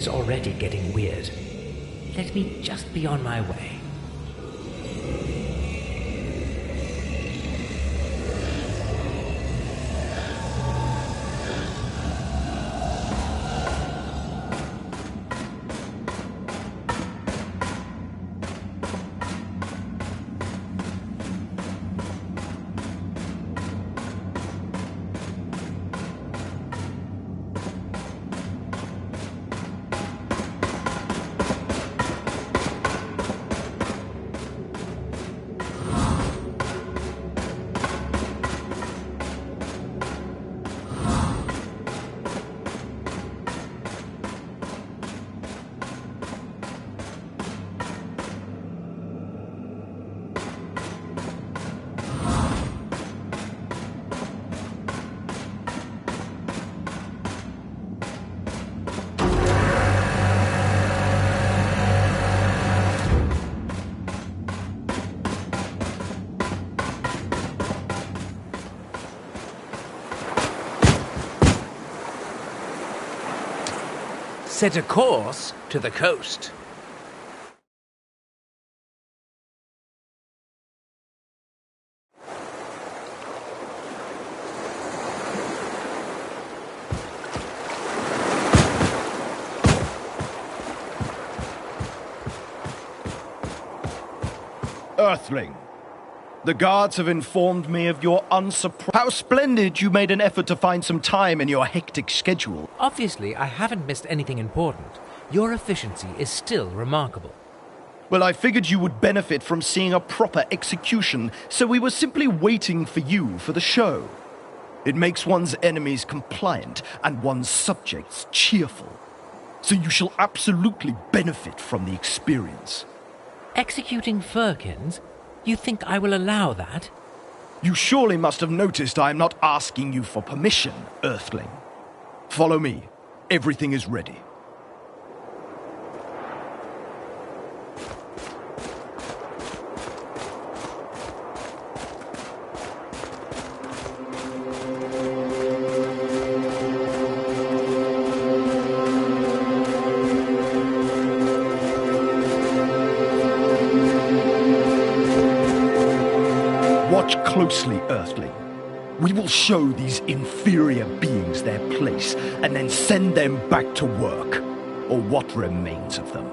It's already getting weird. Let me just be on my way. Set a course to the coast. Earthling, the guards have informed me of your How splendid you made an effort to find some time in your hectic schedule. Obviously, I haven't missed anything important. Your efficiency is still remarkable. Well, I figured you would benefit from seeing a proper execution, so we were simply waiting for you for the show. It makes one's enemies compliant and one's subjects cheerful. So you shall absolutely benefit from the experience. Executing Firkins? You think I will allow that? You surely must have noticed I am not asking you for permission, Earthling. Follow me. Everything is ready. Watch closely, Earthling. We will show these inferior beings their place, and then send them back to work, or what remains of them.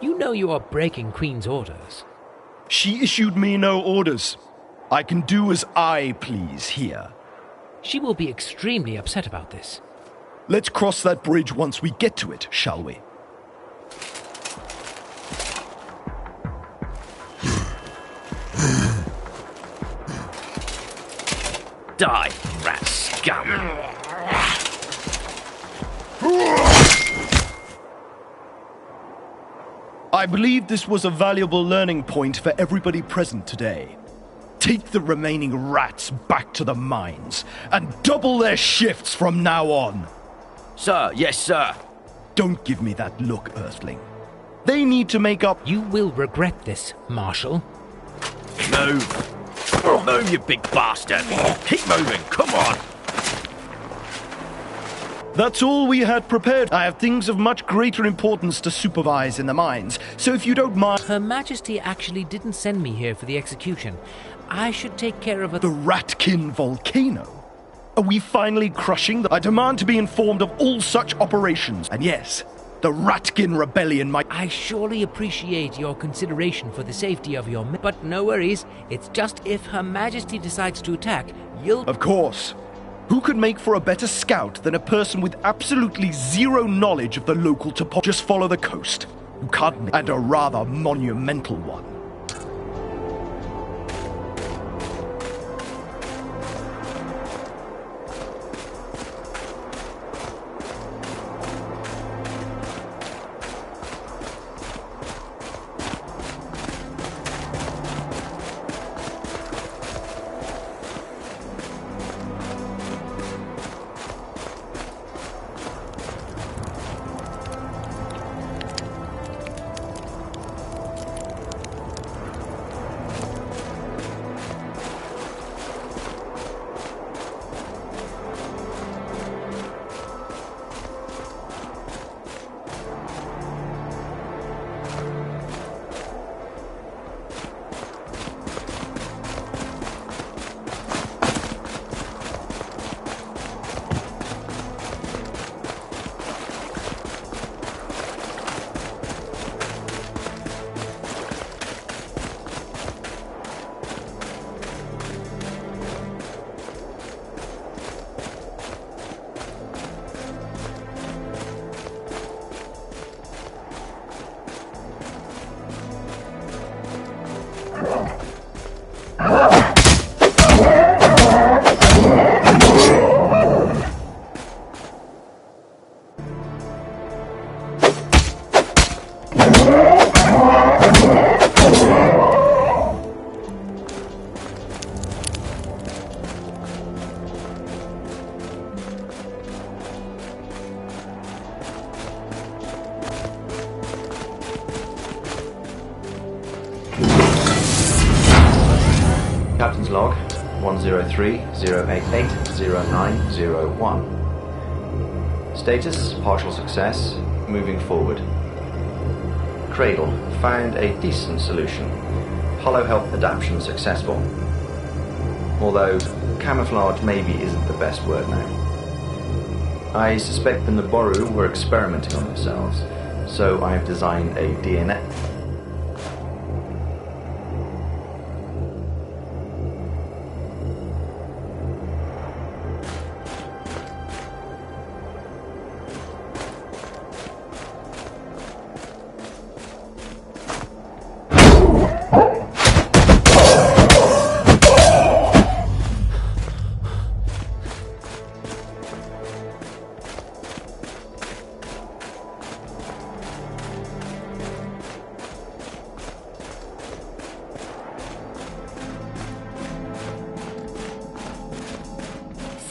You know you are breaking Queen's orders. She issued me no orders. I can do as I please here. She will be extremely upset about this. Let's cross that bridge once we get to it, shall we? Die, rat scum! I believe this was a valuable learning point for everybody present today. Take the remaining rats back to the mines, and double their shifts from now on. Sir, yes, sir. Don't give me that look, Earthling. They need to make up... You will regret this, Marshal. Move. Move, you big bastard. Keep moving, come on. That's all we had prepared. I have things of much greater importance to supervise in the mines, so if you don't mind... Her Majesty actually didn't send me here for the execution. I should take care of The Ratkin volcano? Are we finally crushing the... I demand to be informed of all such operations. And yes, the Ratkin rebellion might... I surely appreciate your consideration for the safety of your men. But no worries, it's just if Her Majesty decides to attack, you'll... Of course. Who could make for a better scout than a person with absolutely zero knowledge of the local topography? Just follow the coast. You can't... And a rather monumental one. Captain's log 103-088-0901. Status, partial success, moving forward. Cradle, found a decent solution. Hollow health adaptation successful. Although, camouflage maybe isn't the best word now. I suspect the Naboru were experimenting on themselves, so I have designed a DNA.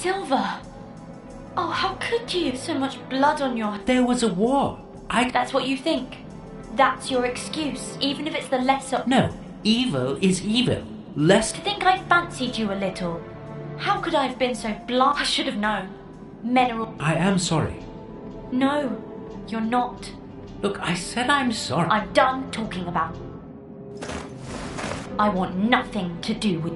Silver! Oh, how could you? So much blood on your... There was a war. That's what you think? That's your excuse, even if it's the lesser... No, evil is evil. Lest... To think I fancied you a little. How could I have been so blind? I should have known. Men are all... I am sorry. No, you're not. Look, I said I'm sorry. I'm done talking about... I want nothing to do with...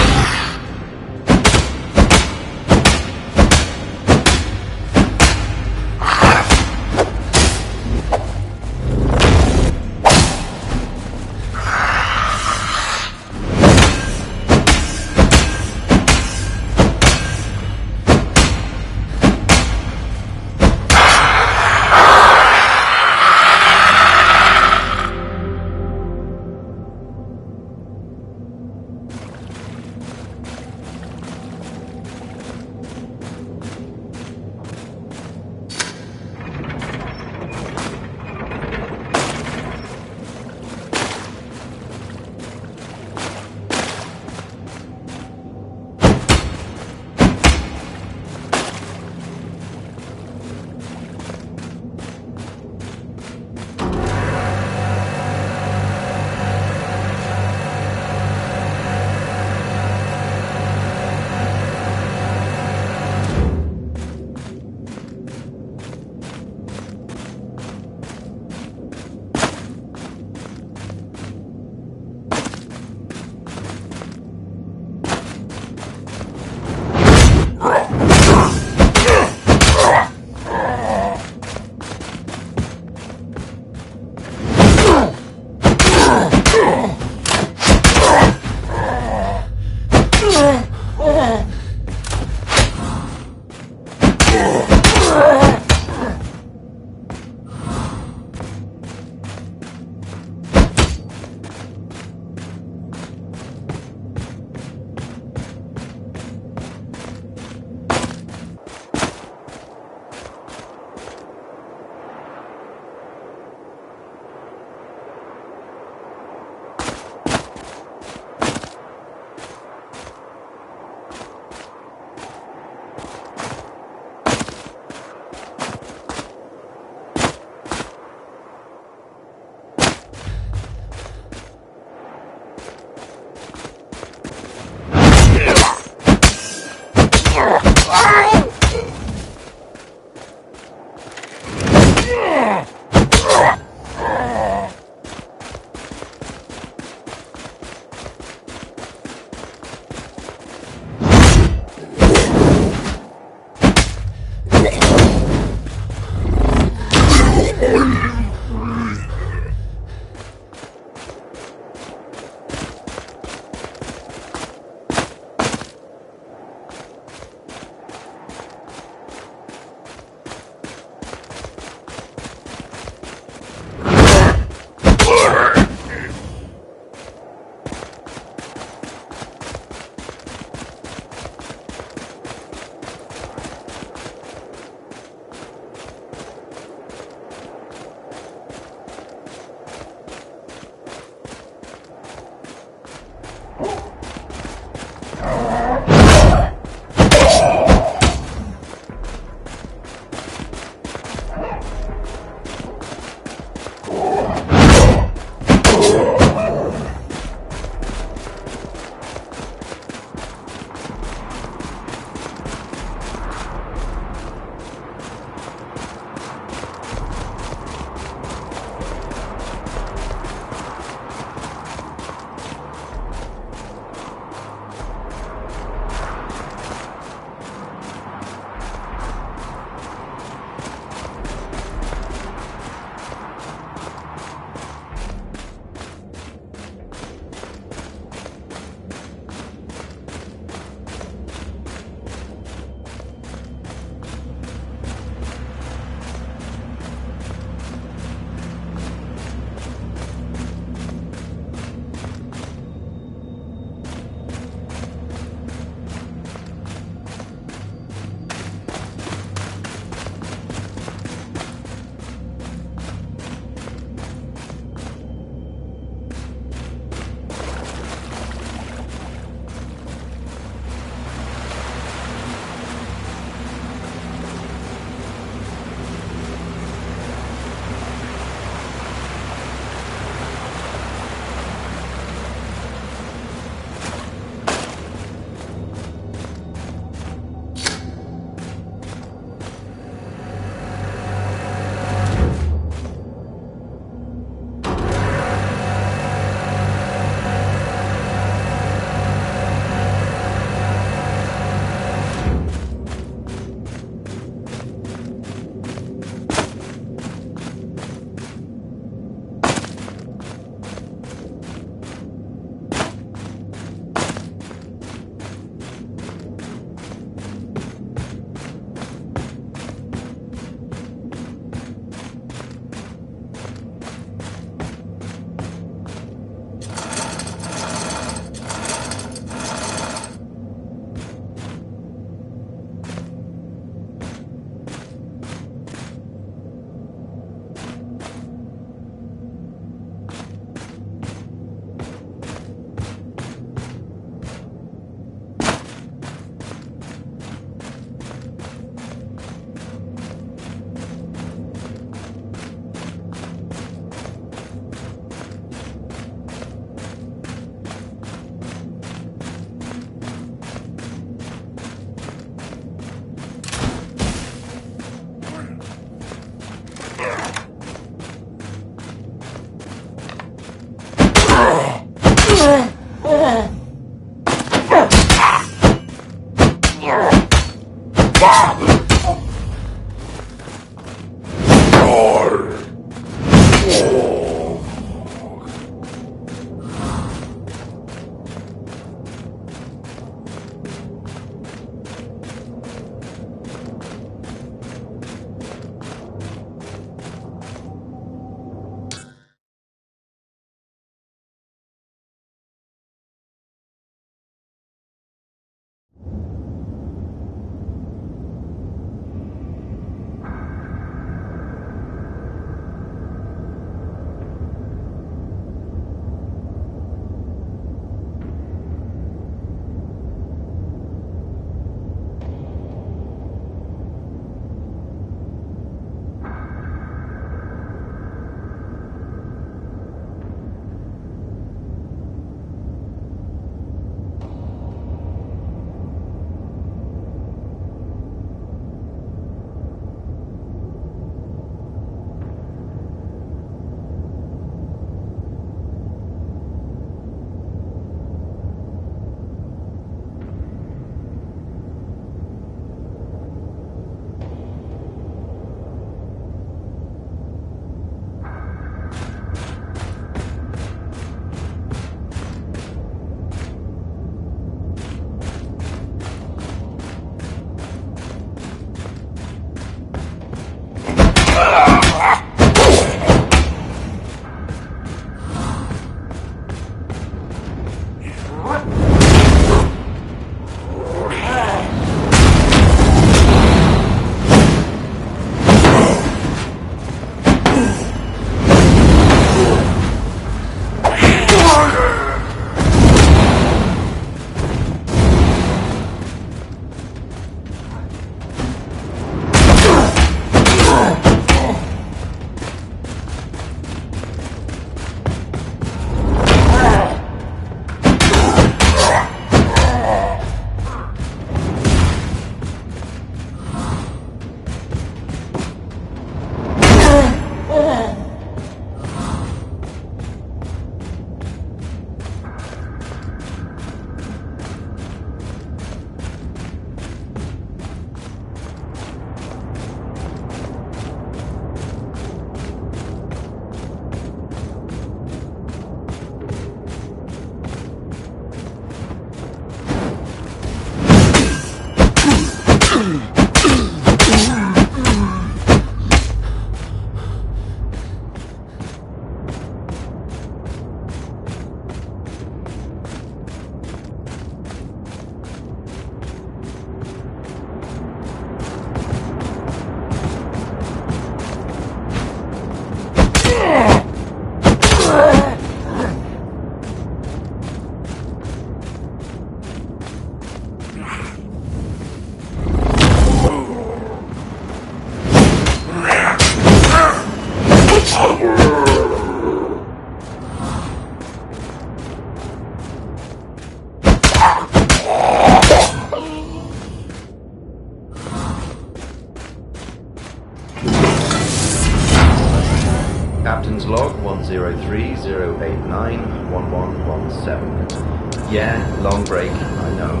Captain's log 103-089-1117. Yeah, long break, I know.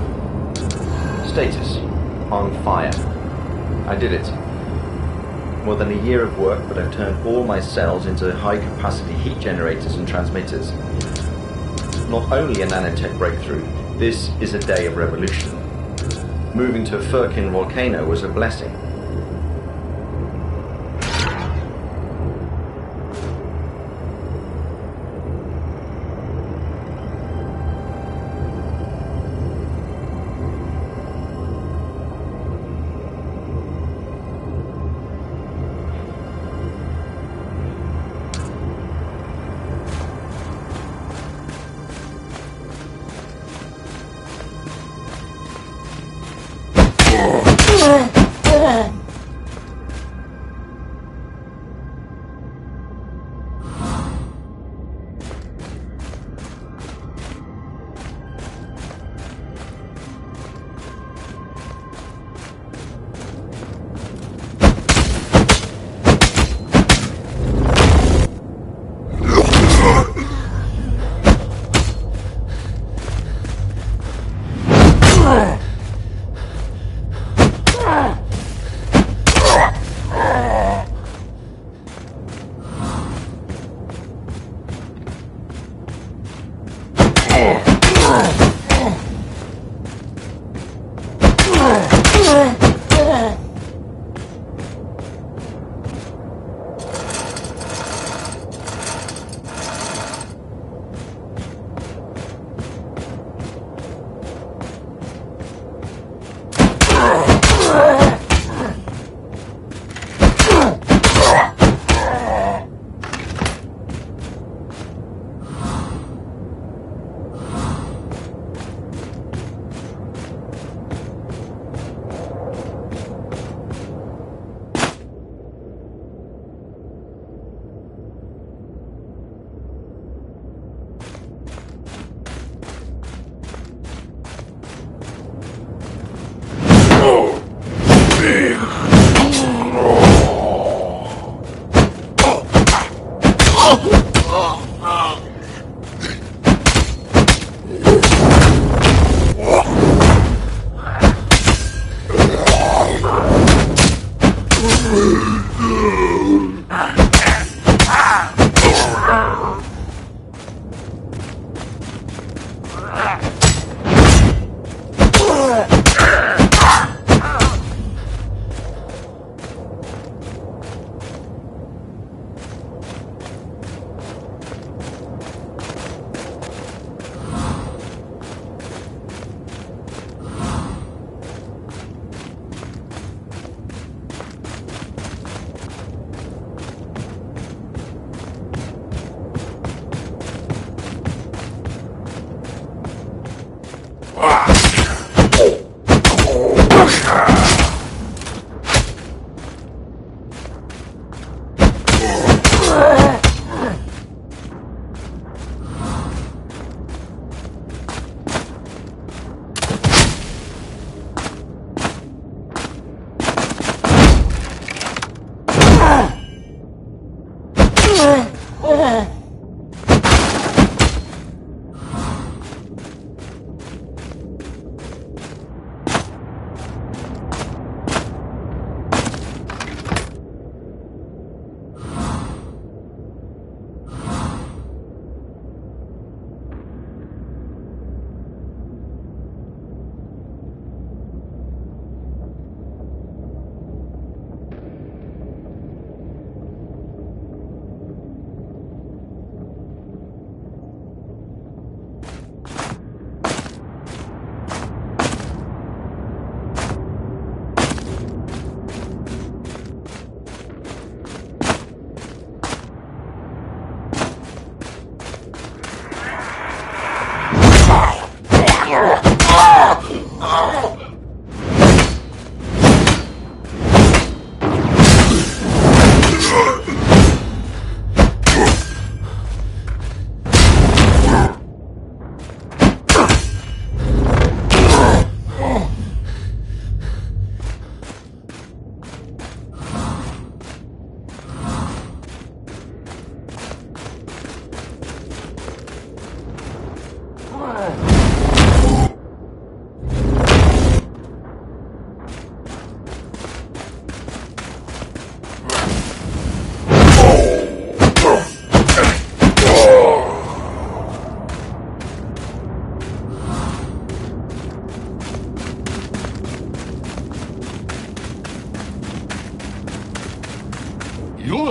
Status: on fire. I did it. More than a year of work, but I've turned all my cells into high-capacity heat generators and transmitters. Not only a nanotech breakthrough, this is a day of revolution. Moving to a Firkin volcano was a blessing.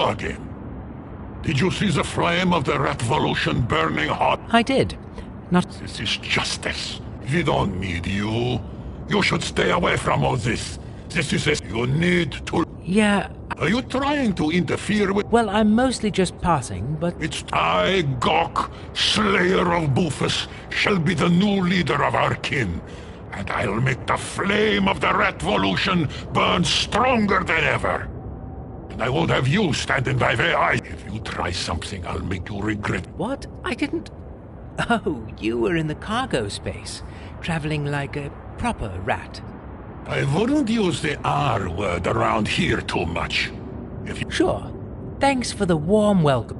again. Did you see the flame of the revolution burning hot? I did. Not... This is justice. We don't need you. You should stay away from all this. This is a... You need to... Yeah, Are you trying to interfere with... well, I'm mostly just passing, but... It's I, Gok, Slayer of Bufus, shall be the new leader of our kin. And I'll make the flame of the revolution burn stronger than ever. And I won't have you standing by the eye. If you try something, I'll make you regret. What? I didn't... Oh, you were in the cargo space, traveling like a proper rat. I wouldn't use the R word around here too much. If you... Sure. Thanks for the warm welcome.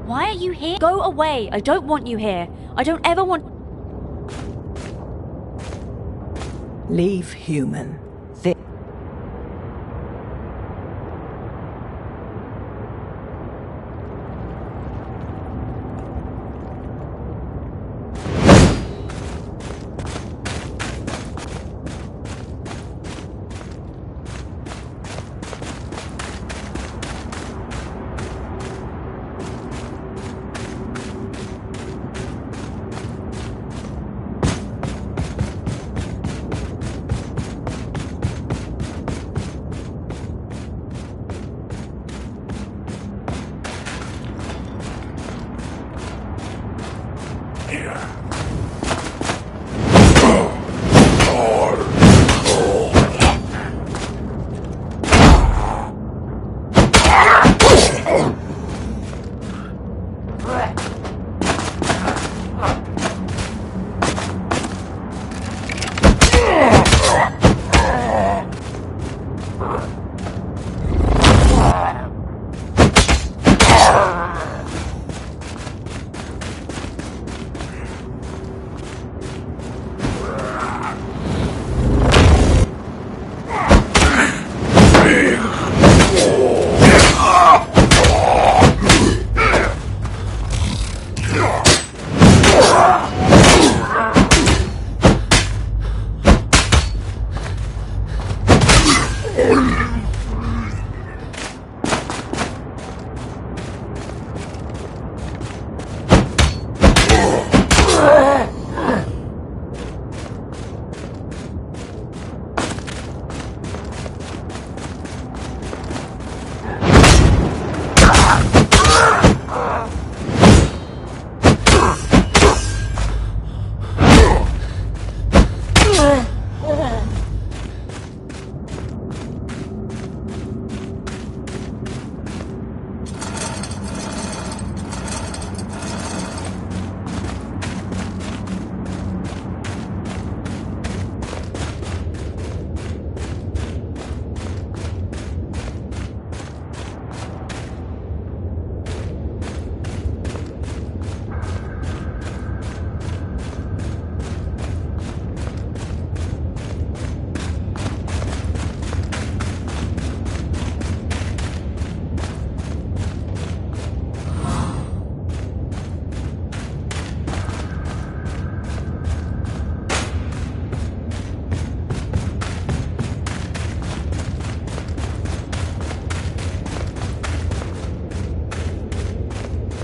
Why are you here? Go away. I don't want you here. I don't ever want... Leave, human.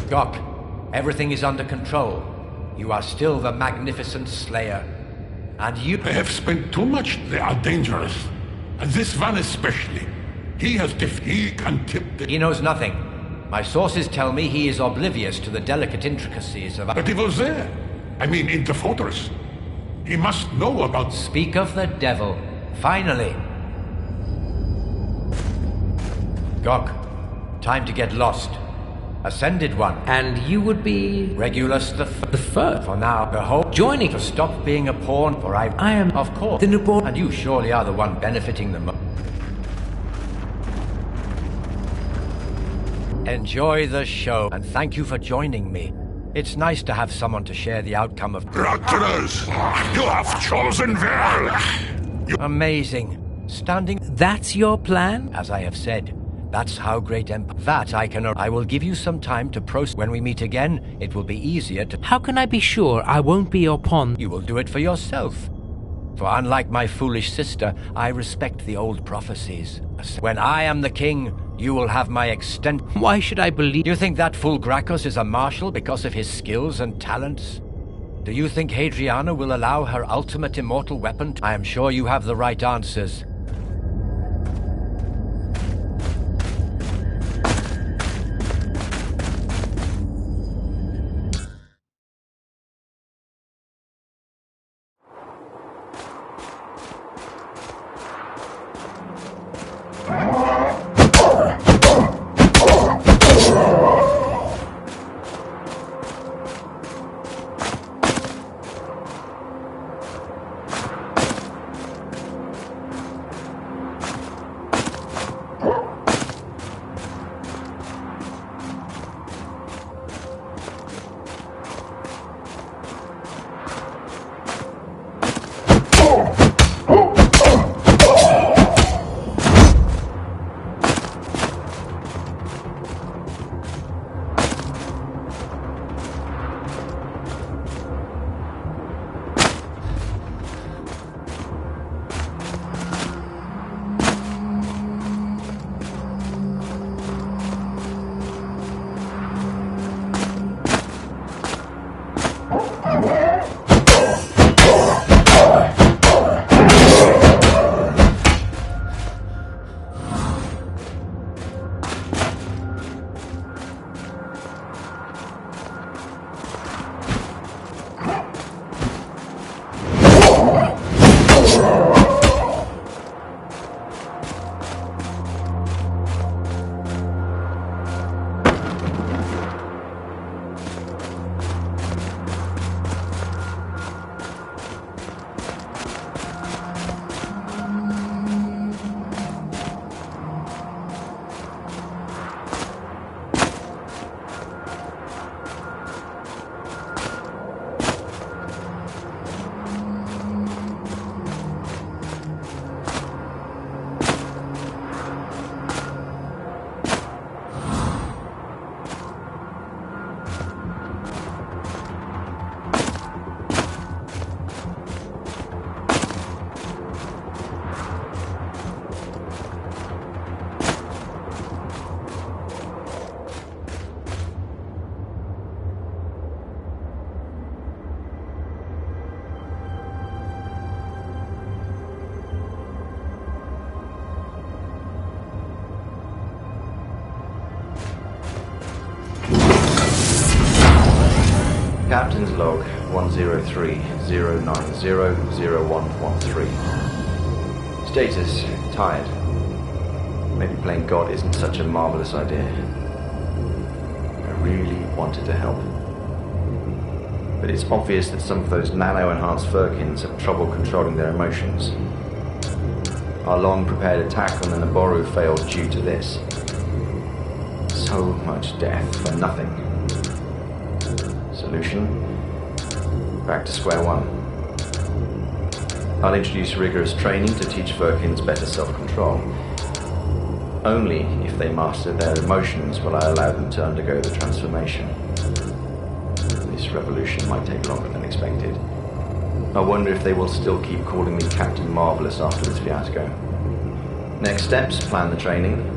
Gok, everything is under control. You are still the magnificent Slayer. And you... I have spent too much. They are dangerous. And this one especially. He can tip the... He knows nothing. My sources tell me he is oblivious to the delicate intricacies of... But he was there. I mean, in the fortress. He must know about... Speak of the devil. Finally. Gok, time to get lost. Ascended One. And you would be... Regulus the Third. For now, behold... Joining... To stop being a pawn, for I am... Of course. The newborn... And you surely are the one benefiting the most. Enjoy the show, and thank you for joining me. It's nice to have someone to share the outcome of... Rattlers, you have chosen well. Amazing. Standing... That's your plan? As I have said, That's how great empire. That I can. I will give you some time to process. When we meet again, it will be easier to. How can I be sure I won't be your pawn? You will do it for yourself. For unlike my foolish sister, I respect the old prophecies. When I am the king, you will have my extent. Why should I believe? You think that fool Gracchus is a marshal because of his skills and talents? Do you think Hadriana will allow her ultimate immortal weapon? I am sure you have the right answers. Captain's log 103-090-0113. Status, tired. Maybe playing God isn't such a marvelous idea. I really wanted to help. But it's obvious that some of those nano-enhanced Firkins have trouble controlling their emotions. Our long-prepared attack on the Naboru failed due to this. So much death for nothing. Solution? Back to square one. I'll introduce rigorous training to teach Firkins better self-control. Only if they master their emotions will I allow them to undergo the transformation. This revolution might take longer than expected. I wonder if they will still keep calling me Captain Marvelous after this fiasco. Next steps, plan the training.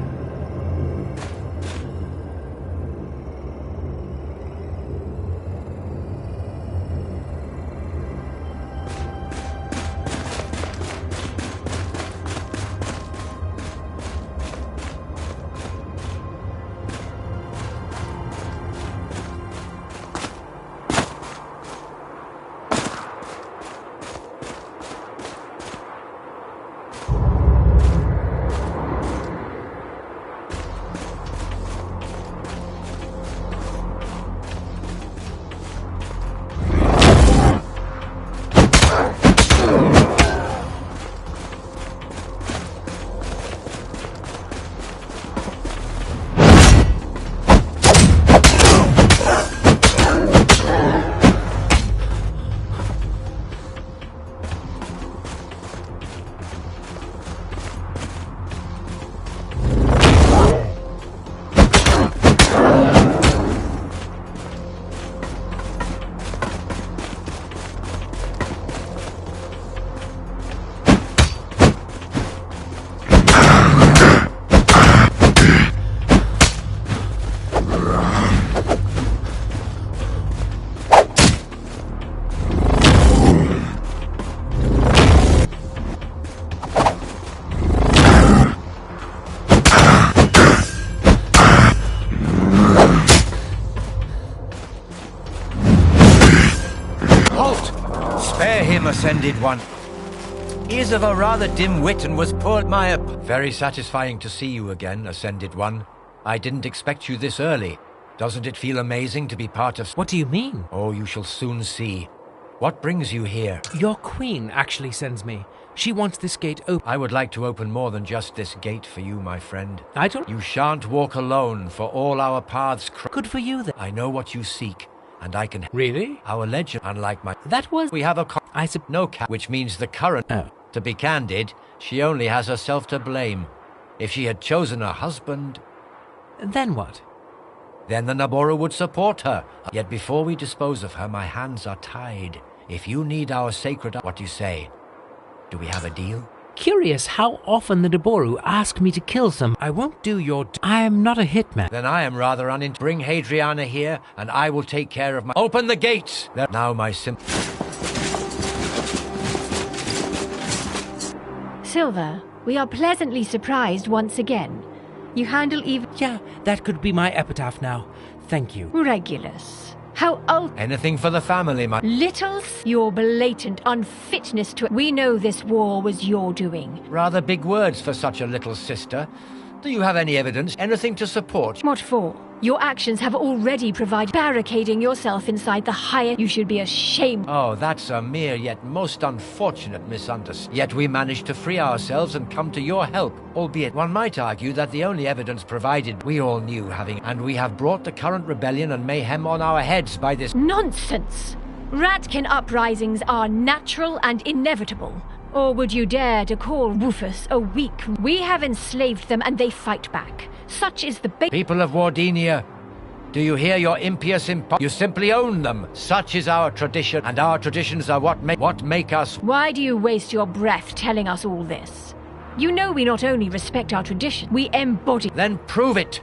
Spare him, Ascended One. He is of a rather dim wit and was poor Very satisfying to see you again, Ascended One. I didn't expect you this early. Doesn't it feel amazing to be part of... What do you mean? Oh, you shall soon see. What brings you here? Your queen actually sends me. She wants this gate open. I would like to open more than just this gate for you, my friend. I don't... You shan't walk alone, for all our paths Good for you, then. I know what you seek, and I can... Really? Our legend, unlike my... That was... We have a... No which means the current... Oh. To be candid, she only has herself to blame. If she had chosen a husband... Then what? Then the Naboru would support her. Yet before we dispose of her, my hands are tied. If you need our sacred... What do you say? Do we have a deal? Curious how often the Naboru ask me to kill some. I won't do your... I am not a hitman. Then I am rather Bring Hadriana here, and I will take care of my... Open the gates! Now my Silver, we are pleasantly surprised once again. You handle even... Yeah, that could be my epitaph now. Thank you. Regulus. How Anything for the family, my... Littles, your blatant unfitness to... We know this war was your doing. Rather big words for such a little sister. Do you have any evidence? Anything to support? What for? Your actions have already provided barricading yourself inside the higher... You should be ashamed. Oh, that's a mere yet most unfortunate misunderstanding. Yet we managed to free ourselves and come to your help, albeit one might argue that the only evidence provided we all knew having... And we have brought the current rebellion and mayhem on our heads by this... Nonsense! Ratkin uprisings are natural and inevitable. Or would you dare to call Rufus a weak... We have enslaved them and they fight back. Such is the People of Wardinia, do you hear your impious You simply own them. Such is our tradition, and our traditions are what make us... Why do you waste your breath telling us all this? You know we not only respect our tradition, we embody... Then prove it!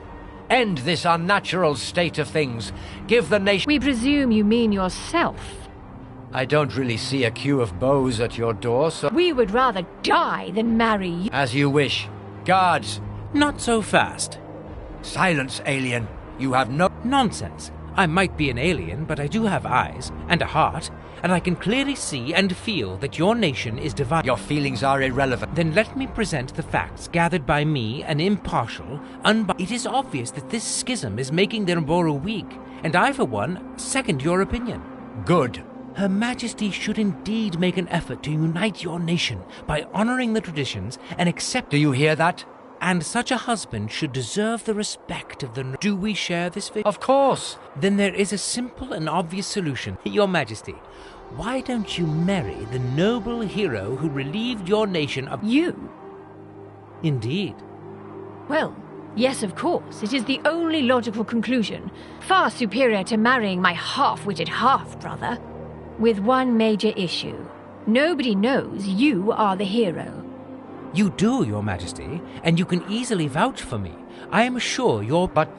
End this unnatural state of things. Give the nation... We presume you mean yourself. I don't really see a queue of bows at your door, so... We would rather die than marry you. As you wish. Guards! Not so fast. Silence, alien. You have no... Nonsense. I might be an alien, but I do have eyes and a heart, and I can clearly see and feel that your nation is divided. Your feelings are irrelevant. Then let me present the facts gathered by me, an impartial, It is obvious that this schism is making the Naboru weak, and I, for one, second your opinion. Good. Her Majesty should indeed make an effort to unite your nation by honoring the traditions and accept... Do you hear that? And such a husband should deserve the respect of the... Do we share this vision? Of course! Then there is a simple and obvious solution. Your Majesty, why don't you marry the noble hero who relieved your nation of... You? Indeed. Well, yes, of course. It is the only logical conclusion. Far superior to marrying my half-witted half-brother. With one major issue. Nobody knows you are the hero. You do, Your Majesty, and you can easily vouch for me. I am sure you're... But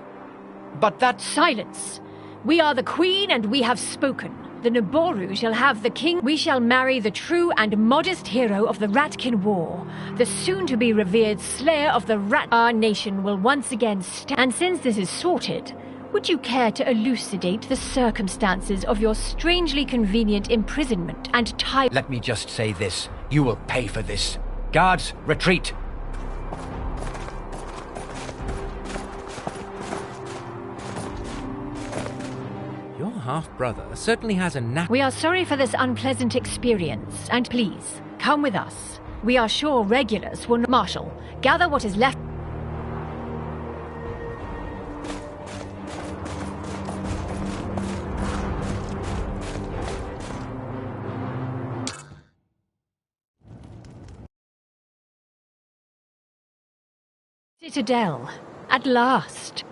that... Silence! We are the Queen and we have spoken. The Naboru shall have the king. We shall marry the true and modest hero of the Ratkin War. The soon-to-be revered slayer of the Our nation will once again stand. And since this is sorted, would you care to elucidate the circumstances of your strangely convenient imprisonment and tie... Let me just say this. You will pay for this. Guards, retreat! Your half-brother certainly has a We are sorry for this unpleasant experience, and please, come with us. We are sure Regulus will... Marshal, gather what is left... Citadel. At last.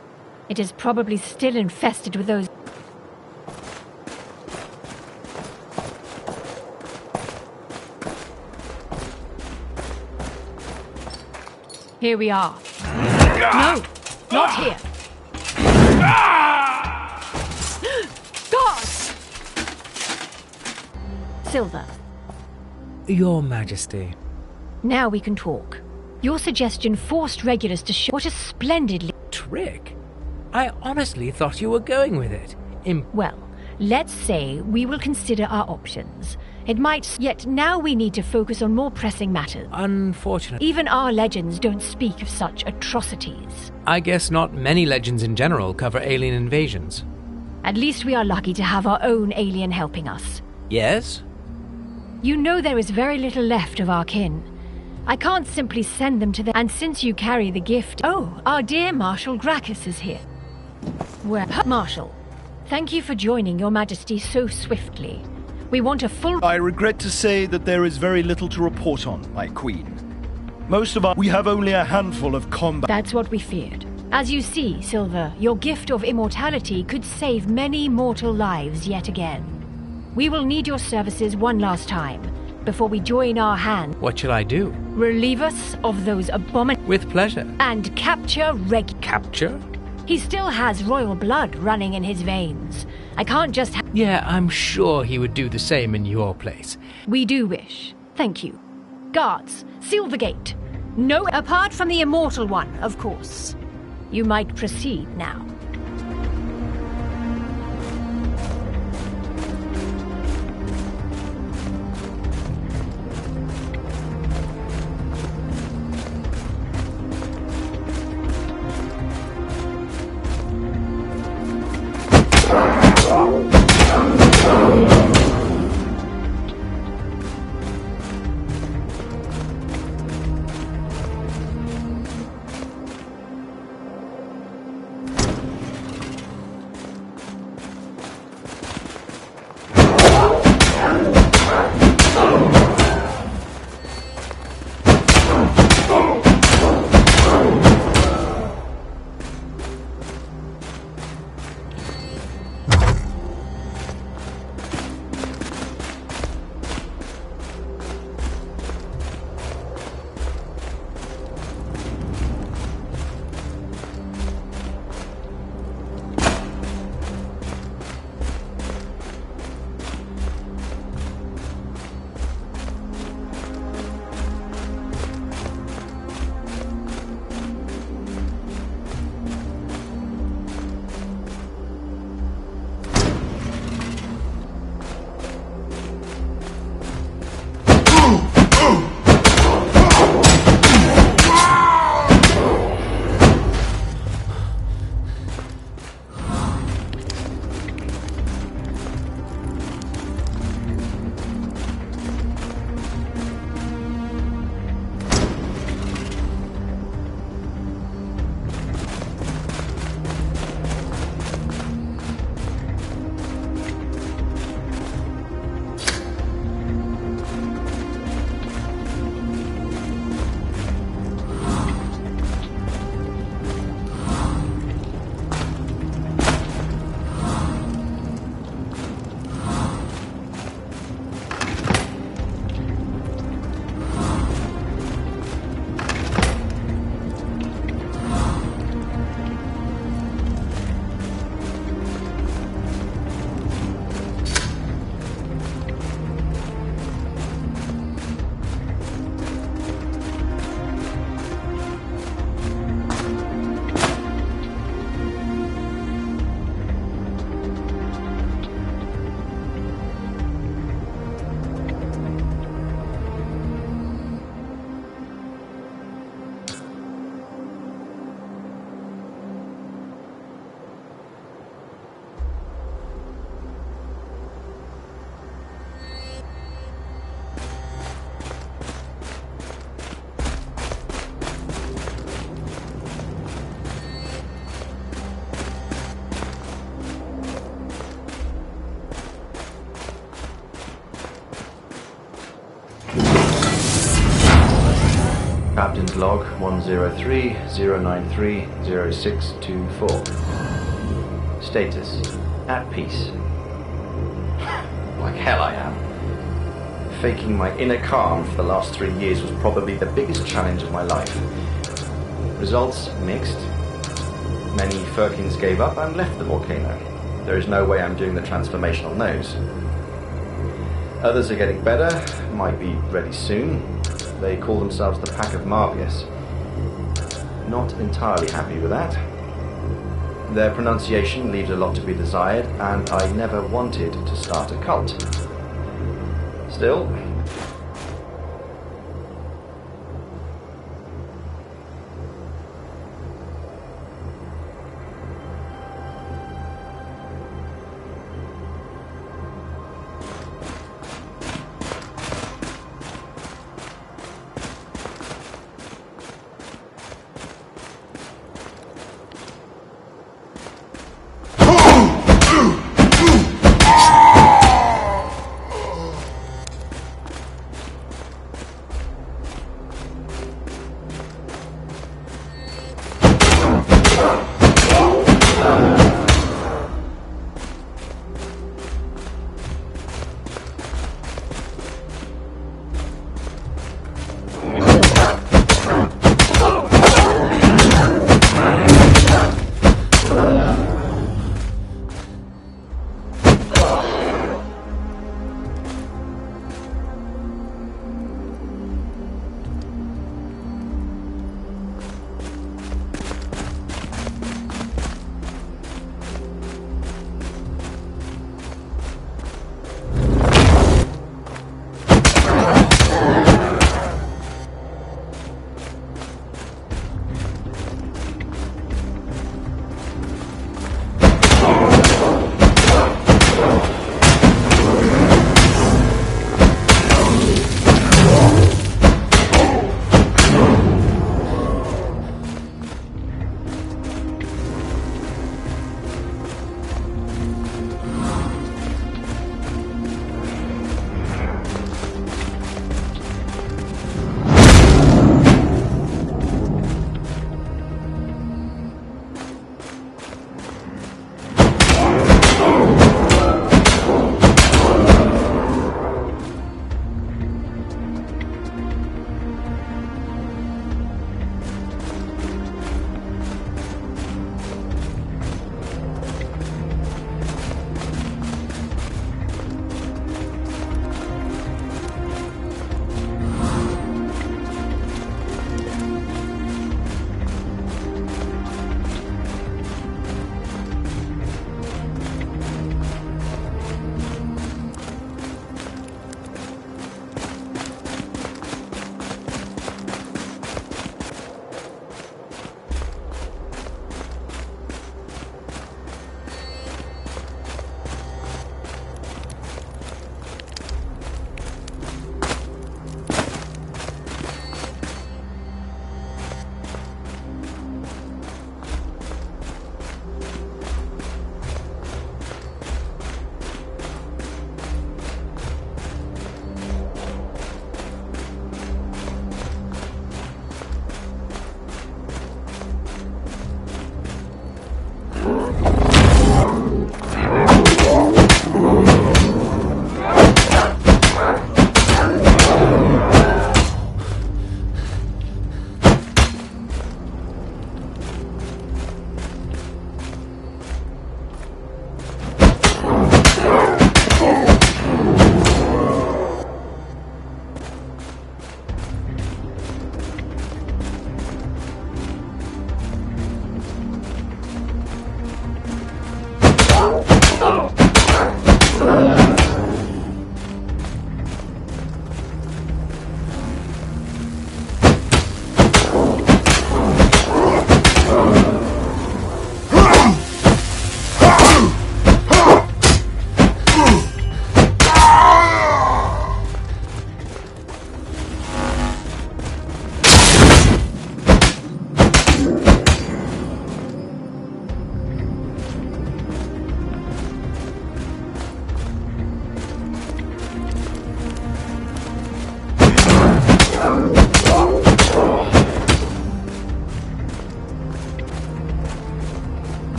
It is probably still infested with those... Here we are. No, not here. God! Silver. Your Majesty. Now we can talk. Your suggestion forced Regulus to show... What a splendidly... Trick? I honestly thought you were going with it. Well, Let's say we will consider our options. It might, yet now we need to focus on more pressing matters. Unfortunately. Even our legends don't speak of such atrocities. I guess not many legends in general cover alien invasions. At least we are lucky to have our own alien helping us. Yes? You know there is very little left of our kin. I can't simply send them to them, and since you carry the gift... Oh, our dear Marshal Gracchus is here. Well, Marshal, thank you for joining Your Majesty so swiftly. We want a full... I regret to say that there is very little to report on, my queen. We have only a handful of combat... That's what we feared. As you see, Silver, your gift of immortality could save many mortal lives yet again. We will need your services one last time, before we join our hands. What shall I do? Relieve us of those With pleasure. And capture Capture? He still has royal blood running in his veins. I can't just Yeah, I'm sure he would do the same in your place. We do wish. Thank you. Guards, seal the gate. No, apart from the immortal one, of course. You might proceed now. Captain's log 103-093-0624. Status: at peace. Like hell I am. Faking my inner calm for the last 3 years was probably the biggest challenge of my life. Results mixed. Many Firkins gave up and left the volcano. There is no way I'm doing the transformation on those. Others are getting better, might be ready soon. They call themselves the Pack of Marvius. Not entirely happy with that. Their pronunciation leaves a lot to be desired, and I never wanted to start a cult. Still,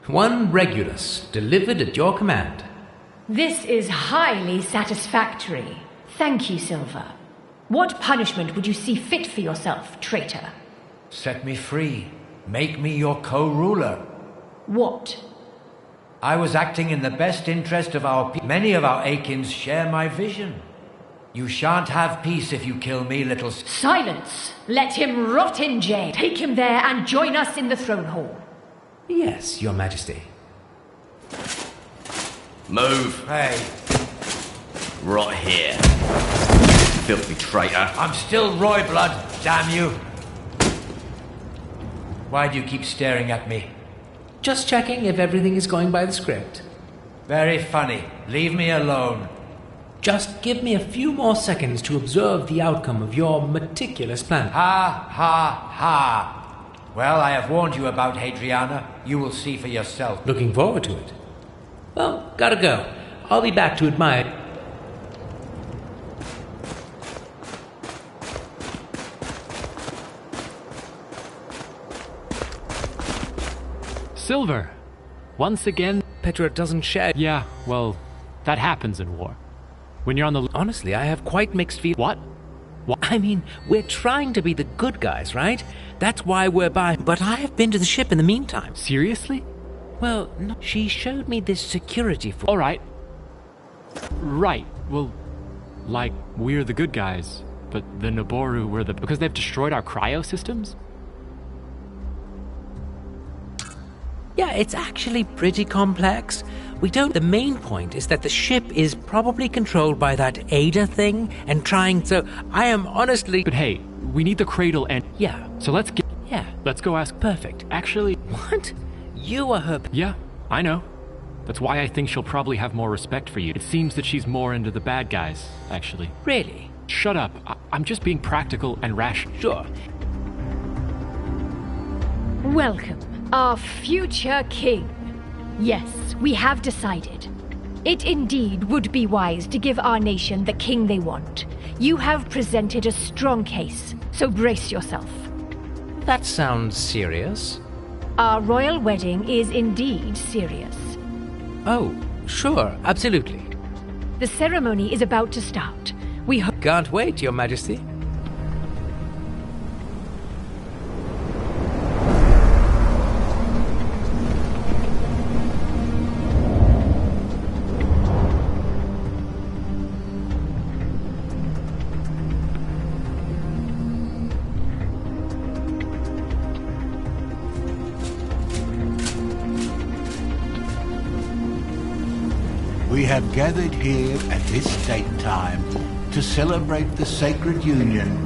One Regulus, delivered at your command. This is highly satisfactory. Thank you, Silver. What punishment would you see fit for yourself, traitor? Set me free. Make me your co-ruler. What? I was acting in the best interest of our people. Many of our Akins share my vision. You shan't have peace if you kill me, little... Silence! Let him rot in jail. Take him there and join us in the throne hall. Yes, your majesty. Move. Hey, Right here. Filthy traitor. I'm still Roy Blood, damn you. Why do you keep staring at me? Just checking if everything is going by the script. Very funny. Leave me alone. Just give me a few more seconds to observe the outcome of your meticulous plan. Ha, ha, ha. Well, I have warned you about Hadriana. You will see for yourself. Looking forward to it. Well, gotta go. I'll be back to admire. Silver! Once again... Petra doesn't share. Yeah, well, that happens in war. When you're on the... Honestly, I have quite mixed feelings. What? I mean, we're trying to be the good guys, right? That's why we're by... But I have been to the ship in the meantime. Seriously? Well, no, she showed me this security for... Alright. Right, well, like, we're the good guys, but the Naboru were the... Because they've destroyed our cryo systems? Yeah, it's actually pretty complex. We don't... The main point is that the ship is probably controlled by that Ada thing and trying to... I am honestly... But hey, we need the cradle and... Yeah. So let's get... Yeah. Let's go ask... Perfect. Actually... What? You are her... Yeah, I know. That's why I think she'll probably have more respect for you. It seems that she's more into the bad guys, actually. Really? Shut up. I'm just being practical and rational. Sure. Welcome, our future king. Yes, we have decided. It indeed would be wise to give our nation the king they want. You have presented a strong case, so brace yourself. That sounds serious. Our royal wedding is indeed serious. Oh, sure, absolutely. The ceremony is about to start. We hope... Can't wait, Your Majesty. We have gathered here at this date time to celebrate the sacred union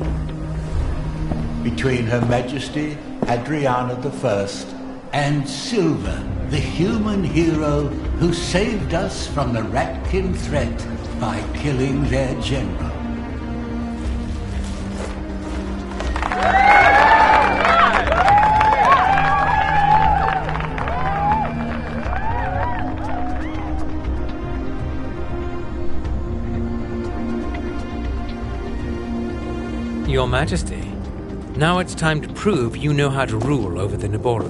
between Her Majesty Hadriana I and Silver, the human hero who saved us from the Ratkin threat by killing their general. Your Majesty, now it's time to prove you know how to rule over the Naboru.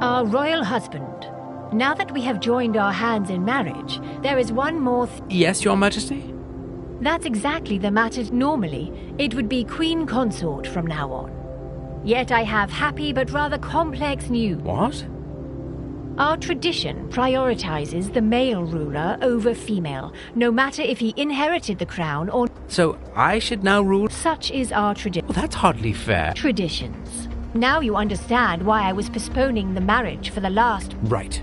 Our royal husband. Now that we have joined our hands in marriage, there is one more Yes, Your Majesty? That's exactly the matter. Normally, it would be Queen Consort from now on. Yet I have happy but rather complex news. What? Our tradition prioritizes the male ruler over female, no matter if he inherited the crown or... So I should now rule? Such is our tradition. Well, that's hardly fair. Traditions. Now you understand why I was postponing the marriage for the last... Right.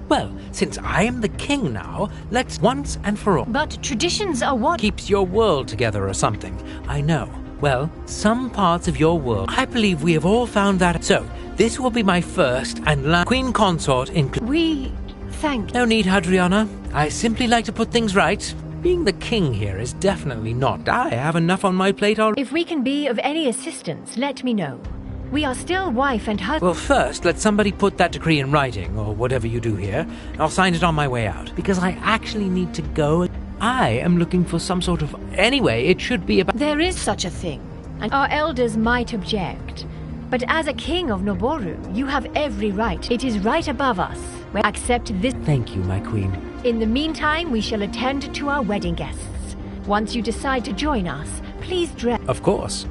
Well, since I am the king now, let's once and for all... But traditions are what... Keeps your world together or something. I know. Well, some parts of your world... I believe we have all found that... So, this will be my first and last Queen Consort in... We Thank you. No need, Hadriana. I simply like to put things right. Being the king here is definitely not. I have enough on my plate already. If we can be of any assistance, let me know. We are still wife and husband. Well, first, let somebody put that decree in writing, or whatever you do here. I'll sign it on my way out, because I actually need to go. I am looking for some sort of... Anyway, it should be about... There is such a thing, and our elders might object. But as a king of Noboru, you have every right. It is right above us. We accept this... Thank you, my queen. In the meantime, we shall attend to our wedding guests. Once you decide to join us, please dress... Of course.